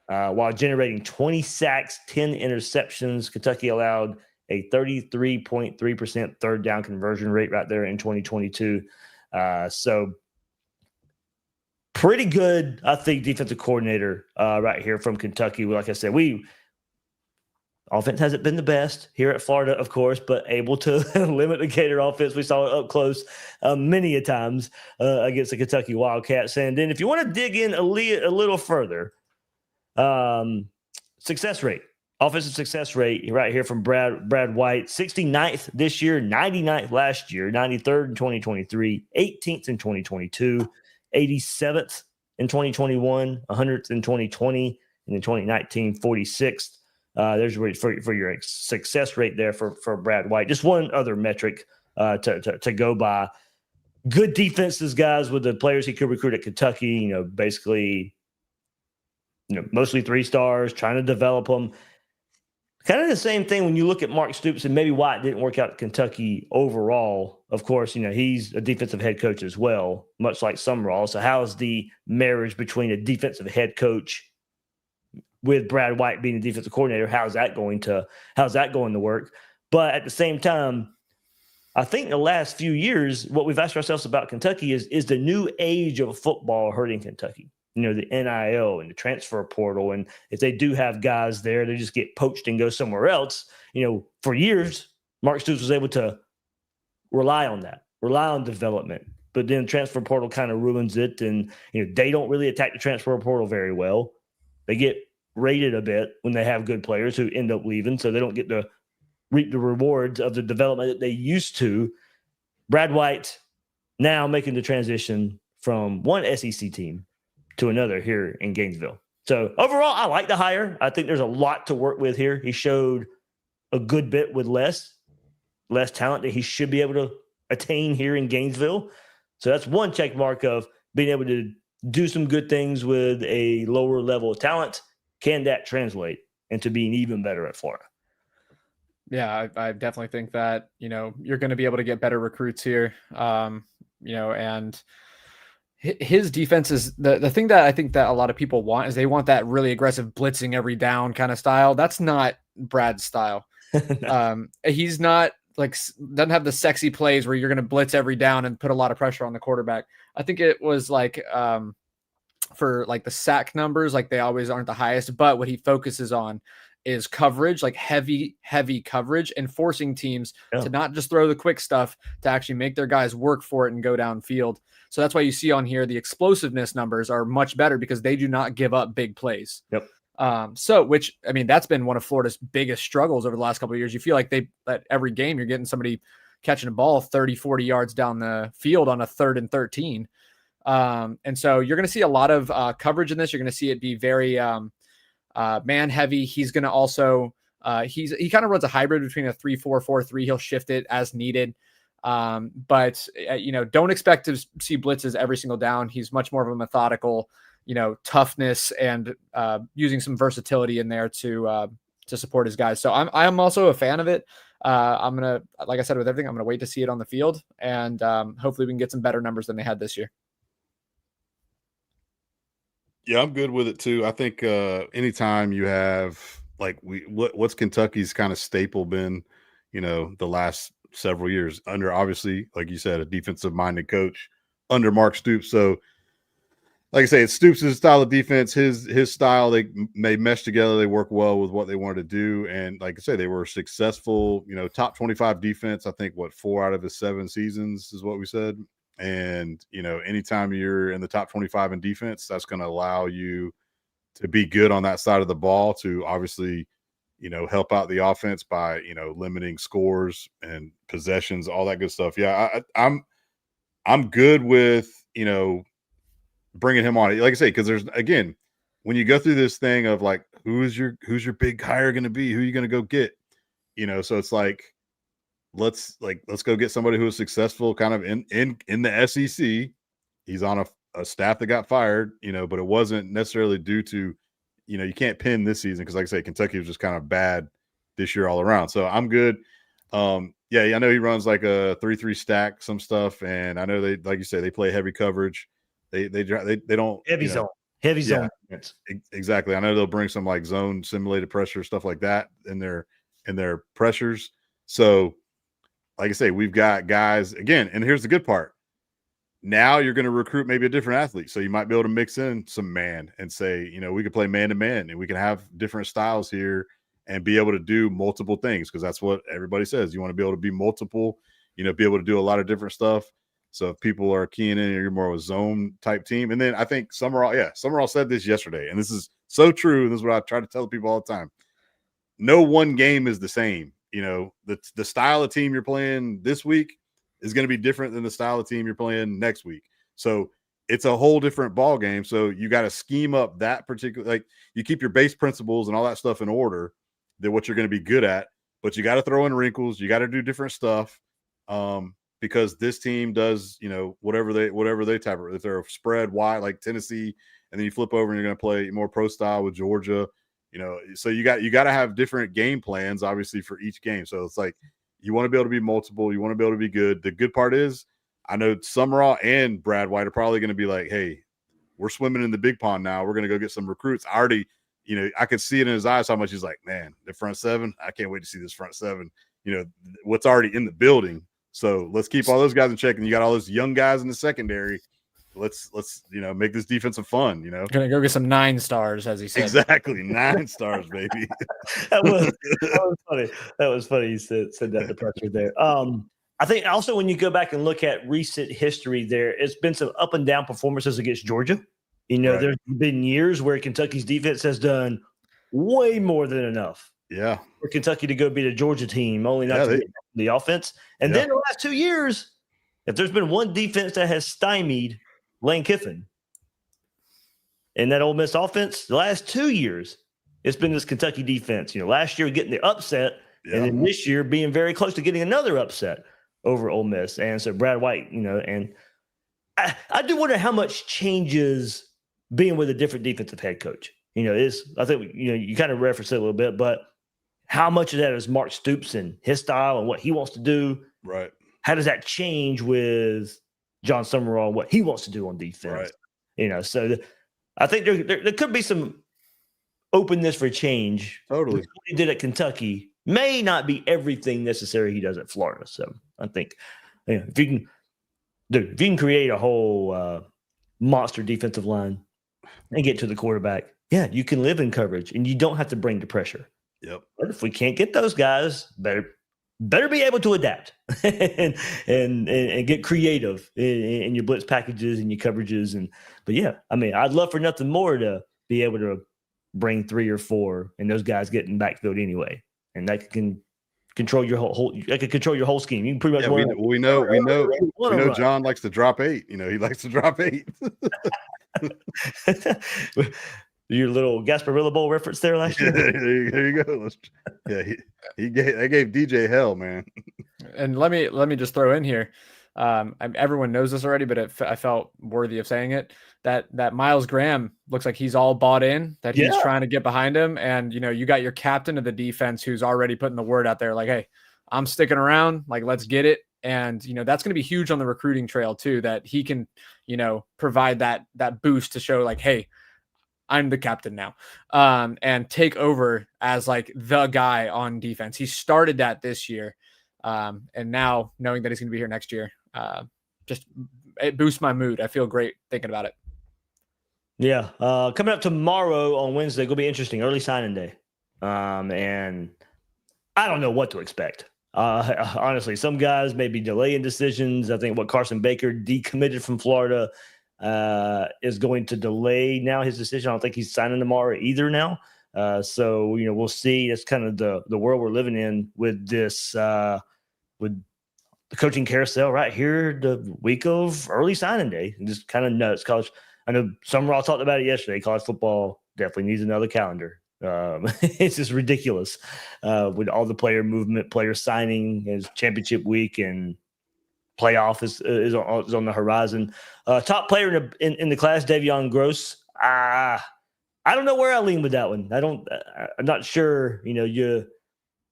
While generating 20 sacks, 10 interceptions, Kentucky allowed a 33.3% third down conversion rate right there in 2022. So pretty good, I think, defensive coordinator right here from Kentucky. Like I said, offense hasn't been the best here at Florida, of course, but able to limit the Gator offense. We saw it up close many a times against the Kentucky Wildcats. And then if you want to dig in a little further, success rate, offensive success rate right here from Brad White, 69th this year, 99th last year, 93rd in 2023, 18th in 2022, 87th in 2021, 100th in 2020, and in 2019, 46th. There's for your success rate there for Brad White. Just one other metric to go by. Good defenses, guys, with the players he could recruit at Kentucky. Basically, mostly 3 stars, trying to develop them. Kind of the same thing when you look at Mark Stoops, and maybe why it didn't work out at Kentucky overall. Of course, he's a defensive head coach as well, much like Sumrall. So how is the marriage between a defensive head coach with Brad White being the defensive coordinator? How's that going to work? But at the same time, I think the last few years, what we've asked ourselves about Kentucky is the new age of football hurting Kentucky? The NIL and the transfer portal. And if they do have guys there, they just get poached and go somewhere else. For years, Mark Stoops was able to rely on development. But then transfer portal kind of ruins it. And, they don't really attack the transfer portal very well. They get rated a bit when they have good players who end up leaving, so they don't get to reap the rewards of the development that they used to. Brad White now making the transition from one SEC team to another here in Gainesville. So overall, I like the hire. I think there's a lot to work with here. He showed a good bit with less talent that he should be able to attain here in Gainesville. So that's one check mark of being able to do some good things with a lower level of talent. Can that translate into being even better at Florida? Yeah, I definitely think that, you're going to be able to get better recruits here. And his defense is the thing that I think that a lot of people want is they want that really aggressive blitzing every down kind of style. That's not Brad's style. He's not doesn't have the sexy plays where you're going to blitz every down and put a lot of pressure on the quarterback. I think it was for the sack numbers, they always aren't the highest, but what he focuses on is coverage, heavy coverage, and forcing teams to not just throw the quick stuff, to actually make their guys work for it and go downfield. So that's why you see on here, the explosiveness numbers are much better because they do not give up big plays. Yep. That's been one of Florida's biggest struggles over the last couple of years. You feel like that every game you're getting somebody catching a ball 30, 40 yards down the field on a 3rd and 13. And so you're going to see a lot of coverage in this. You're going to see it be very man heavy. He's going to also he kind of runs a hybrid between a 3-4-4-3. He'll shift it as needed. But don't expect to see blitzes every single down. He's much more of a methodical, toughness and using some versatility in there to support his guys. So I'm also a fan of it. I'm going to, like I said, with everything, I'm going to wait to see it on the field, and hopefully we can get some better numbers than they had this year. Yeah, I'm good with it too. I think anytime you have what's Kentucky's kind of staple been the last several years under, obviously, like you said, a defensive minded coach under Mark Stoops. So, like I say, it's Stoops' style of defense, his style. They mesh together. They work well with what they wanted to do. And like I say, they were successful, top 25 defense. I think 4 out of his 7 seasons is what we said. And, anytime you're in the top 25 in defense, that's going to allow you to be good on that side of the ball to obviously, help out the offense by, limiting scores and possessions, all that good stuff. Yeah, I'm good with, bringing him on. Like I say, because there's, again, when you go through this thing of like, who's your big hire going to be? Who are you going to go get? So it's like, let's go get somebody who is successful kind of in the SEC. He's on a staff that got fired, but it wasn't necessarily due to, you can't pin this season because, like I say, Kentucky was just kind of bad this year all around. So I'm good. Yeah, I know he runs like a 3-3 stack, some stuff, and I know they, like you say, they play heavy coverage. They don't heavy zone. Exactly. I know they'll bring some like zone simulated pressure, stuff like that in their pressures. So, like I say, we've got guys again, and here's the good part. Now you're going to recruit maybe a different athlete. So you might be able to mix in some man and say, we could play man to man and we can have different styles here and be able to do multiple things. Cause that's what everybody says. You want to be able to be multiple, be able to do a lot of different stuff. So if people are keying in, you're more of a zone type team. And then I think Sumrall said this yesterday, and this is so true. And this is what I try to tell people all the time. No one game is the same. The style of team you're playing this week is going to be different than the style of team you're playing next week. So it's a whole different ball game. So you got to scheme up that particular, like you keep your base principles and all that stuff in order, that what you're going to be good at, but you got to throw in wrinkles. You got to do different stuff. Because this team does, whatever they type it. If they're a spread wide like Tennessee, and then you flip over and you're going to play more pro style with Georgia, so you got to have different game plans, obviously, for each game. So it's like you want to be able to be multiple, you want to be able to be good. The good part is, I know Sumrall and Brad White are probably going to be like, hey, we're swimming in the big pond now. We're going to go get some recruits. I already, I could see it in his eyes how much he's like, man, the front seven. I can't wait to see this front seven. What's already in the building. So let's keep all those guys in check. And you got all those young guys in the secondary. Let's make this defensive fun. Gonna go get some 9 stars, as he said. Exactly, 9 stars, baby. that was funny. That was funny. You said that the pressure there. I think also when you go back and look at recent history, it's been some up and down performances against Georgia. Right. There's been years where Kentucky's defense has done way more than enough. Yeah, for Kentucky to go beat a Georgia team, only not to beat the offense. And then the last 2 years, if there's been one defense that has stymied Lane Kiffin and that Ole Miss offense, the last 2 years, it's been this Kentucky defense. Last year getting the upset, and then this year being very close to getting another upset over Ole Miss. And so Brad White, and I do wonder how much changes being with a different defensive head coach. I think you kind of referenced it a little bit, but how much of that is Mark Stoops and his style and what he wants to do? Right. How does that change with Jon Sumrall and what he wants to do on defense? Right. So I think there could be some openness for change. Totally. What he did at Kentucky may not be everything necessary he does at Florida. So I think if you can create a whole monster defensive line and get to the quarterback, you can live in coverage and you don't have to bring the pressure. Yep. But if we can't get those guys, better be able to adapt and get creative in your blitz packages and your coverages. But I'd love for nothing more to be able to bring 3 or 4 and those guys get in backfield anyway, and that can control your whole. That can control your whole scheme. You can pretty much. We know John likes to drop 8. He likes to drop 8. Your little Gasparilla Bowl reference there last year. There you go. They gave DJ hell, man. And let me just throw in here. Everyone knows this already, but I felt worthy of saying it. That Miles Graham looks like he's all bought in. That he's trying to get behind him, and you got your captain of the defense who's already putting the word out there, like, "Hey, I'm sticking around. Like, let's get it." And that's going to be huge on the recruiting trail too. That he can provide that boost to show, like, "Hey, I'm the captain now, and take over as like the guy on defense. He started that this year. And now knowing that he's going to be here next year, it boosts my mood. I feel great thinking about it. Yeah. Coming up tomorrow on Wednesday, going to be interesting. Early signing day. And I don't know what to expect. Honestly, some guys may be delaying decisions. I think what Carson Baker decommitted from Florida is going to delay now his decision. I don't think he's signing tomorrow either now. So, we'll see. It's kind of the world we're living in with this, with the coaching carousel right here the week of early signing day. And just kind of nuts. College, I know Sumrall talked about it yesterday. College football definitely needs another calendar. It's just ridiculous with all the player movement, player signing, as championship week and playoff is on the horizon. Top player in the class, Davion Gross. I don't know where I lean with that one. I'm not sure. You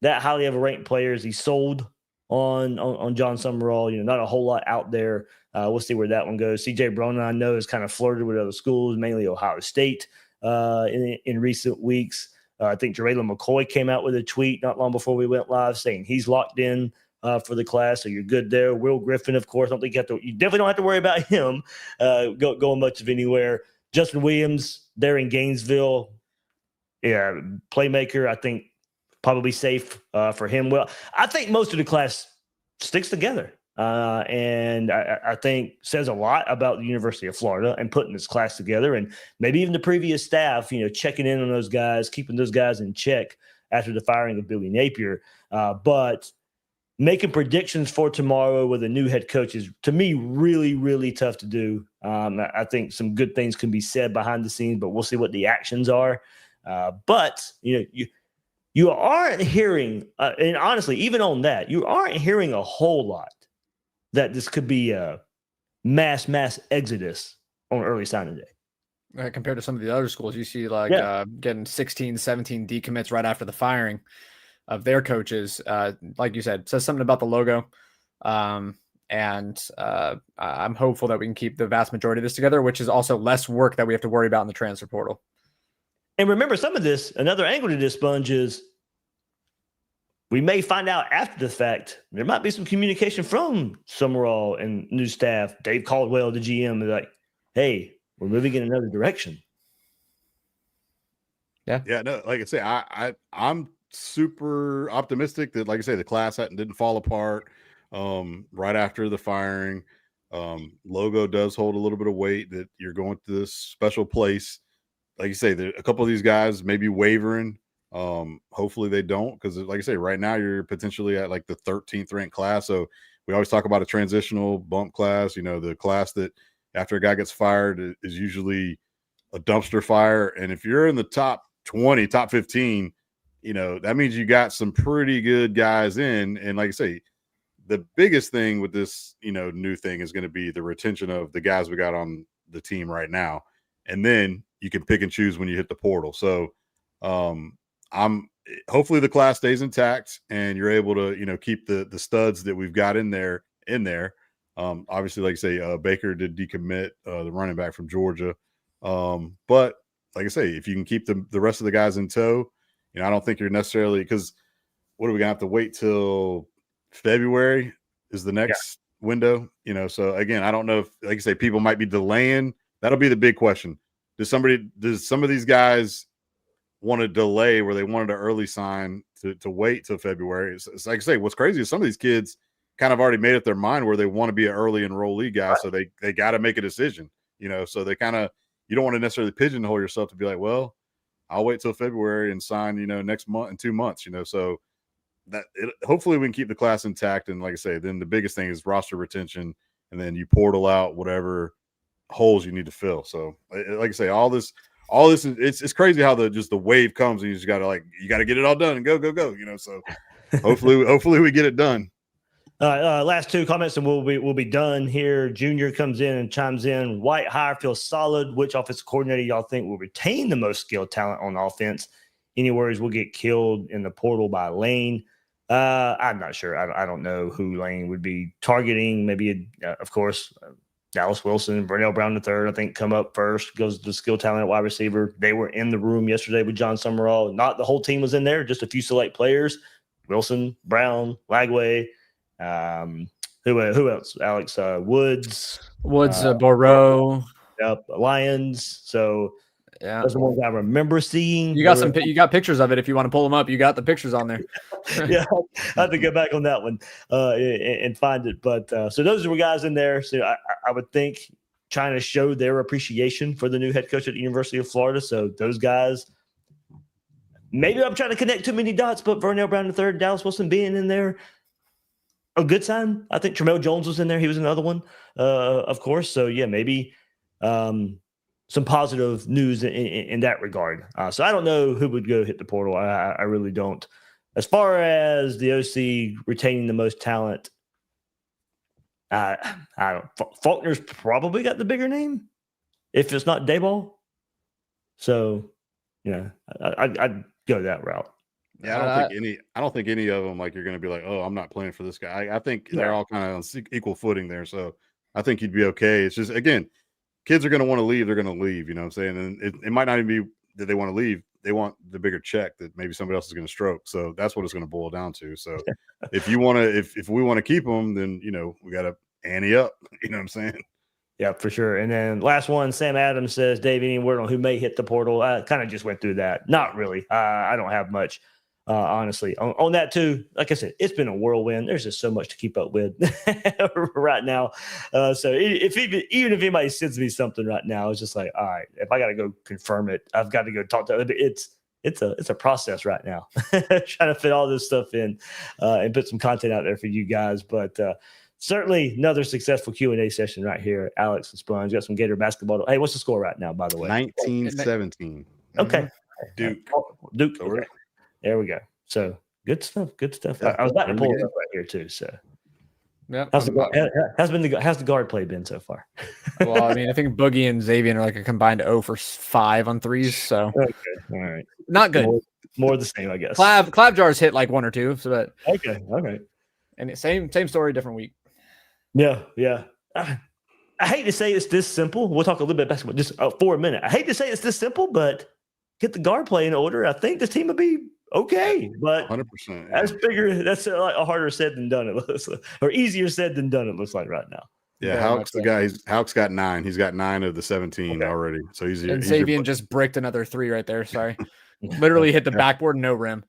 that highly of a ranked player. Is he sold on Jon Sumrall? Not a whole lot out there. We'll see where that one goes. CJ Bronan, I know, has kind of flirted with other schools, mainly Ohio State. In recent weeks, I think Jerayla McCoy came out with a tweet not long before we went live saying he's locked in for the class, so you're good there. Will Griffin, of course, I don't think you definitely don't have to worry about him going much of anywhere. Justin Williams there in Gainesville, yeah, playmaker. I think probably safe for him. Well, I think most of the class sticks together. And I think says a lot about the University of Florida and putting this class together, and maybe even the previous staff, checking in on those guys, keeping those guys in check after the firing of Billy Napier. But making predictions for tomorrow with a new head coach is, to me, really, really tough to do. I think some good things can be said behind the scenes, but we'll see what the actions are. But you aren't hearing, and honestly, even on that, you aren't hearing a whole lot that this could be a mass exodus on early signing day. Compared to some of the other schools, you see getting 16, 17 decommits right after the firing of their coaches. Like you said, says something about the logo. And I'm hopeful that we can keep the vast majority of this together, which is also less work that we have to worry about in the transfer portal. And remember, some of this, another angle to this, Sponge, is we may find out after the fact. There might be some communication from Sumrall and new staff. Dave Caldwell, the GM, is like, hey, we're moving in another direction. Yeah. No, like I say, I'm super optimistic that, like I say, the class didn't fall apart right after the firing. Logo does hold a little bit of weight, that you're going to this special place. Like you say, a couple of these guys may be wavering. Hopefully they don't, because like I say, right now you're potentially at like the 13th ranked class. So we always talk about a transitional bump class, the class that after a guy gets fired is usually a dumpster fire. And if you're in the top 20, top 15, that means you got some pretty good guys in. And like I say, the biggest thing with this, new thing is going to be the retention of the guys we got on the team right now. And then you can pick and choose when you hit the portal. So hopefully the class stays intact and you're able to, keep the studs that we've got in there. Obviously, like I say, Baker did decommit, the running back from Georgia. But like I say, if you can keep the rest of the guys in tow, I don't think you're necessarily, because what are we gonna have to wait till February is the next window? So again, I don't know if, like I say, people might be delaying. That'll be the big question. Does some of these guys want to delay where they wanted to early sign to wait till February? It's like I say, what's crazy is some of these kids kind of already made up their mind where they want to be an early enrollee guy. Right. So they got to make a decision, so they kind of, you don't want to necessarily pigeonhole yourself to be like, well, I'll wait till February and sign, next month in 2 months, so hopefully we can keep the class intact. And like I say, then the biggest thing is roster retention, and then you portal out whatever holes you need to fill. So like I say, all this is, it's crazy how the wave comes and you just got to get it all done and go. So hopefully we get it done. Last two comments and we'll be done here. Junior comes in and chimes in. White hire feels solid. Which offensive coordinator y'all think will retain the most skilled talent on offense? Any worries will get killed in the portal by Lane? I'm not sure. I don't know who Lane would be targeting. Maybe, of course, Dallas Wilson and Vernell Brown III, I think, come up first, goes to skill talent at wide receiver. They were in the room yesterday with Jon Sumrall. Not the whole team was in there, just a few select players. Wilson, Brown, Lagway, who else? Alex Woods, Borreau. Yep, Lions. So yeah, those are the ones I remember seeing. You got pictures of it if you want to pull them up. You got the pictures on there. Yeah, I have to go back on that one and find it. But so those were guys in there. So I would think trying to show their appreciation for the new head coach at the University of Florida. So those guys, maybe I'm trying to connect too many dots, but Vernell Brown III, Dallas Wilson being in there, a good sign. I think Tramel Jones was in there. He was another one, of course. So yeah, maybe some positive news in that regard. So I don't know who would go hit the portal. I really don't. As far as the OC retaining the most talent, I don't. Faulkner's probably got the bigger name, if it's not Dayball. So, yeah, I'd go that route. Yeah, I don't think any of them like you're going to be like, oh, I'm not playing for this guy. I think they're all kind of on equal footing there. So I think you'd be okay. It's just, again, kids are going to want to leave. They're going to leave. You know what I'm saying? And it might not even be that they want to leave. They want the bigger check that maybe somebody else is going to stroke. So that's what it's going to boil down to. So if you want to, if we want to keep them, then, you know, we got to ante up. You know what I'm saying? Yeah, for sure. And then last one, Sam Adams says, Dave, any word on who may hit the portal? I kind of just went through that. Not really. I don't have much, honestly. On that, too, like I said, it's been a whirlwind. There's just so much to keep up with right now. So even if anybody sends me something right now, it's just like, all right, if I got to go confirm it, I've got to go talk to it. It's a process right now, trying to fit all this stuff in and put some content out there for you guys. But certainly another successful Q&A session right here. Alex and Sponge got some Gator basketball. Hey, what's the score right now, by the way? 19-17. Okay. Duke. Okay. There we go. So good stuff. I was about to pull it up right here too. So yeah. How's the guard play been so far? Well, I mean, I think Boogie and Xavier are like a combined 0 for 5 on threes. So okay. All right. Not good. More the same, I guess. Clav jars hit like 1 or 2. So that okay. All right. And same story, different week. Yeah. I hate to say it's this simple. We'll talk a little bit basketball just for a minute. I hate to say it's this simple, but get the guard play in order. I think this team will be okay. But 100%. That's a harder said than done. It looks like, or easier said than done. It looks like right now. Yeah, Hauck's the guy. Hauck's got 9. He's got 9 of the 17 already. So he's and Sabian just bricked another 3 right there. Sorry, literally hit the backboard, no rim.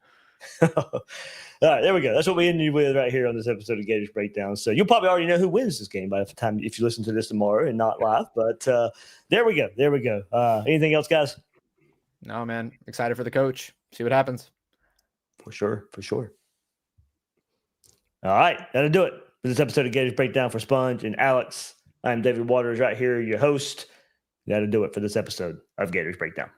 All right, there we go. That's what we ended with right here on this episode of Gators Breakdown. So you'll probably already know who wins this game by the time if you listen to this tomorrow and not live. But there we go. Anything else, guys? No, man. Excited for the coach. See what happens. For sure. All right, that'll do it for this episode of Gators Breakdown. For Sponge and Alex, I'm David Waters right here, your host. That'll do it for this episode of Gators Breakdown.